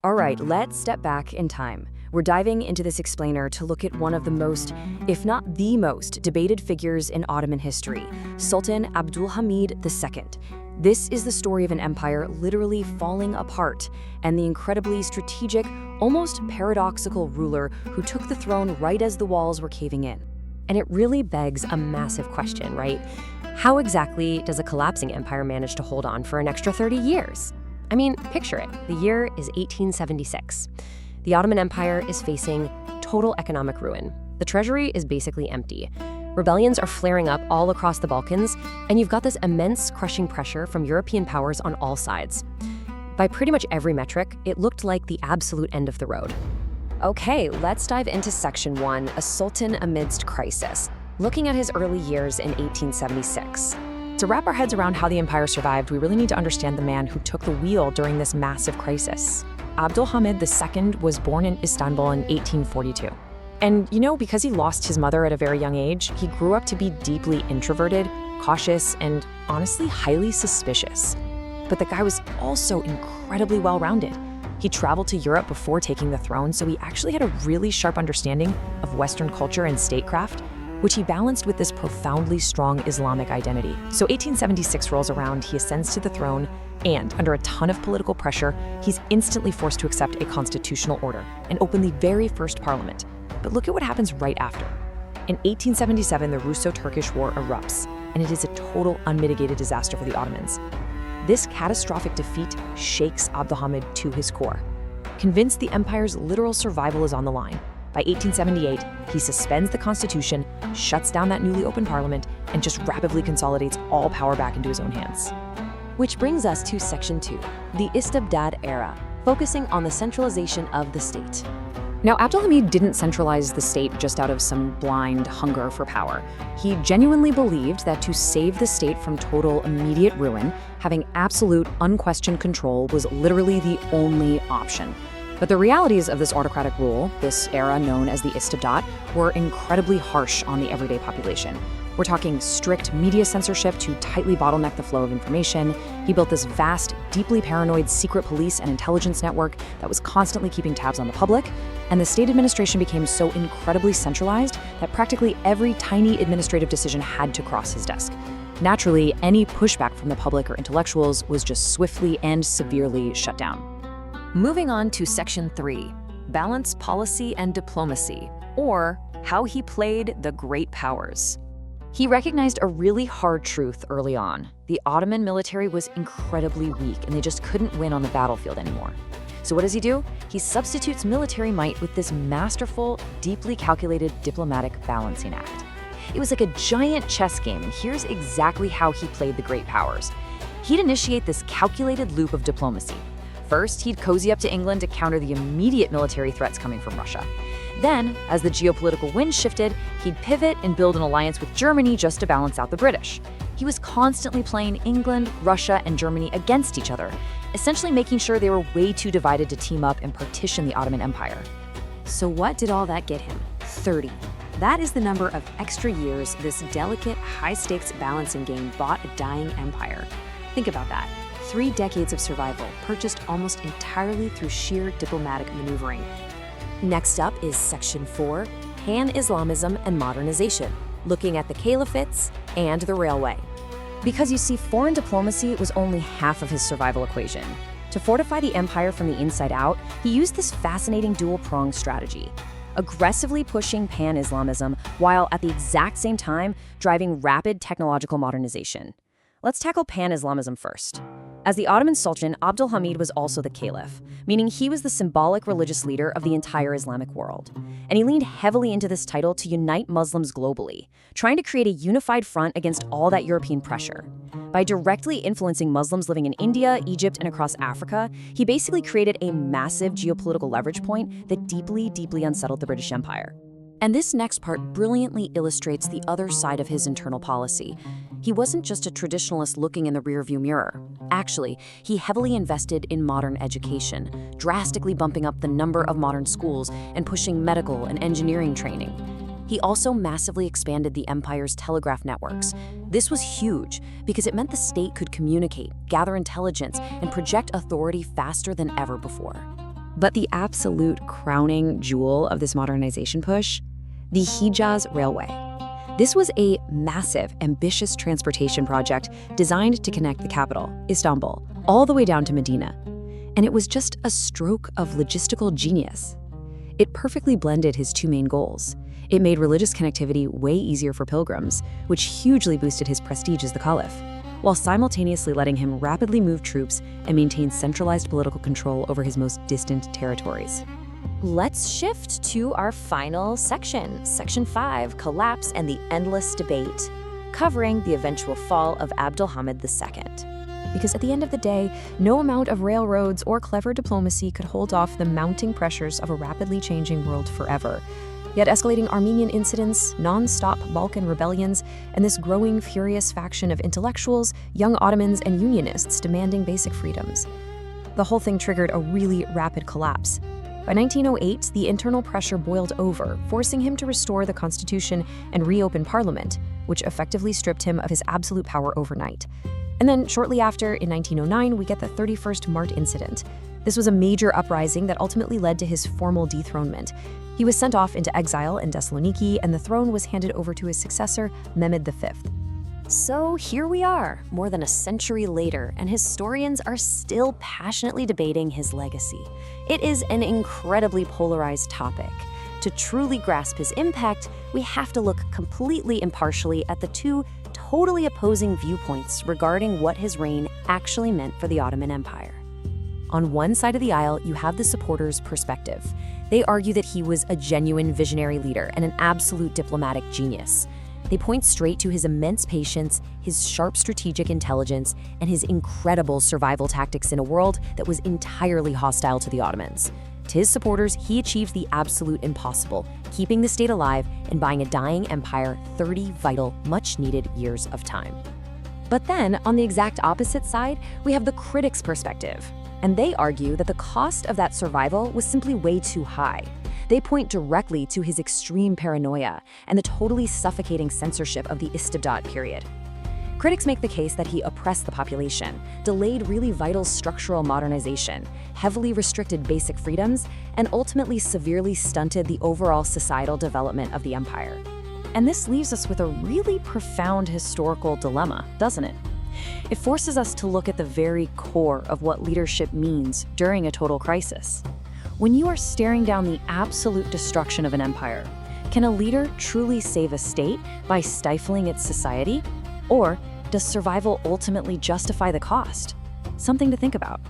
All right, let's step back in time. We're diving into this explainer to look at one of the most, if not the most, debated figures in Ottoman history, Sultan Abdulhamid II. This is the story of an empire literally falling apart and the incredibly strategic, almost paradoxical ruler who took the throne right as the walls were caving in. And it really begs a massive question, right? How exactly does a collapsing empire manage to hold on for an extra 30 years? I mean, picture it. The year is 1876. The Ottoman Empire is facing total economic ruin. The treasury is basically empty. Rebellions are flaring up all across the Balkans, and you've got this immense crushing pressure from European powers on all sides. By pretty much every metric, it looked like the absolute end of the road. Okay, let's dive into Section 1, A Sultan Amidst Crisis, looking at his early years in 1876. To wrap our heads around how the empire survived, we really need to understand the man who took the wheel during this massive crisis. Abdulhamid II was born in Istanbul in 1842. And because he lost his mother at a very young age, he grew up to be deeply introverted, cautious, and honestly highly suspicious. But the guy was also incredibly well-rounded. He traveled to Europe before taking the throne, so he actually had a really sharp understanding of Western culture and statecraft, which he balanced with this profoundly strong Islamic identity. So 1876 rolls around, he ascends to the throne, and under a ton of political pressure, he's instantly forced to accept a constitutional order and open the very first parliament. But look at what happens right after. In 1877, the Russo-Turkish War erupts, and it is a total unmitigated disaster for the Ottomans. This catastrophic defeat shakes Abdulhamid to his core. Convinced the empire's literal survival is on the line, by 1878, he suspends the constitution, shuts down that newly opened parliament, and just rapidly consolidates all power back into his own hands. Which brings us to Section 2, the Istibdad era, focusing on the centralization of the state. Now, Abdulhamid didn't centralize the state just out of some blind hunger for power. He genuinely believed that to save the state from total immediate ruin, having absolute, unquestioned control was literally the only option. But the realities of this autocratic rule, this era known as the Istibdat, were incredibly harsh on the everyday population. We're talking strict media censorship to tightly bottleneck the flow of information. He built this vast, deeply paranoid secret police and intelligence network that was constantly keeping tabs on the public, and the state administration became so incredibly centralized that practically every tiny administrative decision had to cross his desk. Naturally, any pushback from the public or intellectuals was just swiftly and severely shut down. Moving on to Section 3, Balance Policy and Diplomacy, or How He Played the Great Powers. He recognized a really hard truth early on. The Ottoman military was incredibly weak, and they just couldn't win on the battlefield anymore. So what does he do? He substitutes military might with this masterful, deeply calculated diplomatic balancing act. It was like a giant chess game, and here's exactly how he played the great powers. He'd initiate this calculated loop of diplomacy. First, he'd cozy up to England to counter the immediate military threats coming from Russia. Then, as the geopolitical wind shifted, he'd pivot and build an alliance with Germany just to balance out the British. He was constantly playing England, Russia, and Germany against each other, essentially making sure they were way too divided to team up and partition the Ottoman Empire. So what did all that get him? 30. That is the number of extra years this delicate, high-stakes balancing game bought a dying empire. Think about that. 3 decades of survival, purchased almost entirely through sheer diplomatic maneuvering. Next up is Section 4, Pan-Islamism and Modernization, looking at the caliphates and the railway. Because you see, foreign diplomacy was only half of his survival equation. To fortify the empire from the inside out, he used this fascinating dual-pronged strategy, aggressively pushing Pan-Islamism while at the exact same time driving rapid technological modernization. Let's tackle Pan-Islamism first. As the Ottoman Sultan, Abdulhamid was also the caliph, meaning he was the symbolic religious leader of the entire Islamic world. And he leaned heavily into this title to unite Muslims globally, trying to create a unified front against all that European pressure. By directly influencing Muslims living in India, Egypt, and across Africa, he basically created a massive geopolitical leverage point that deeply, deeply unsettled the British Empire. And this next part brilliantly illustrates the other side of his internal policy. He wasn't just a traditionalist looking in the rearview mirror. Actually, he heavily invested in modern education, drastically bumping up the number of modern schools and pushing medical and engineering training. He also massively expanded the empire's telegraph networks. This was huge because it meant the state could communicate, gather intelligence, and project authority faster than ever before. But the absolute crowning jewel of this modernization push, the Hijaz Railway. This was a massive, ambitious transportation project designed to connect the capital, Istanbul, all the way down to Medina. And it was just a stroke of logistical genius. It perfectly blended his two main goals. It made religious connectivity way easier for pilgrims, which hugely boosted his prestige as the caliph, while simultaneously letting him rapidly move troops and maintain centralized political control over his most distant territories. Let's shift to our final section, Section 5, Collapse and the Endless Debate, covering the eventual fall of Abdulhamid II. Because at the end of the day, no amount of railroads or clever diplomacy could hold off the mounting pressures of a rapidly changing world forever. Yet escalating Armenian incidents, non-stop Balkan rebellions, and this growing furious faction of intellectuals, young Ottomans, and Unionists demanding basic freedoms. The whole thing triggered a really rapid collapse. By 1908, the internal pressure boiled over, forcing him to restore the constitution and reopen parliament, which effectively stripped him of his absolute power overnight. And then shortly after, in 1909, we get the 31st Mart incident. This was a major uprising that ultimately led to his formal dethronement. He was sent off into exile in Thessaloniki, and the throne was handed over to his successor, Mehmed V. So here we are, more than a century later, and historians are still passionately debating his legacy. It is an incredibly polarized topic. To truly grasp his impact, we have to look completely impartially at the two totally opposing viewpoints regarding what his reign actually meant for the Ottoman Empire. On one side of the aisle, you have the supporters' perspective. They argue that he was a genuine visionary leader and an absolute diplomatic genius. They point straight to his immense patience, his sharp strategic intelligence, and his incredible survival tactics in a world that was entirely hostile to the Ottomans. To his supporters, he achieved the absolute impossible, keeping the state alive and buying a dying empire 30 vital, much-needed years of time. But then, on the exact opposite side, we have the critics' perspective. And they argue that the cost of that survival was simply way too high. They point directly to his extreme paranoia and the totally suffocating censorship of the Istibdat period. Critics make the case that he oppressed the population, delayed really vital structural modernization, heavily restricted basic freedoms, and ultimately severely stunted the overall societal development of the empire. And this leaves us with a really profound historical dilemma, doesn't it? It forces us to look at the very core of what leadership means during a total crisis. When you are staring down the absolute destruction of an empire, can a leader truly save a state by stifling its society? Or does survival ultimately justify the cost? Something to think about.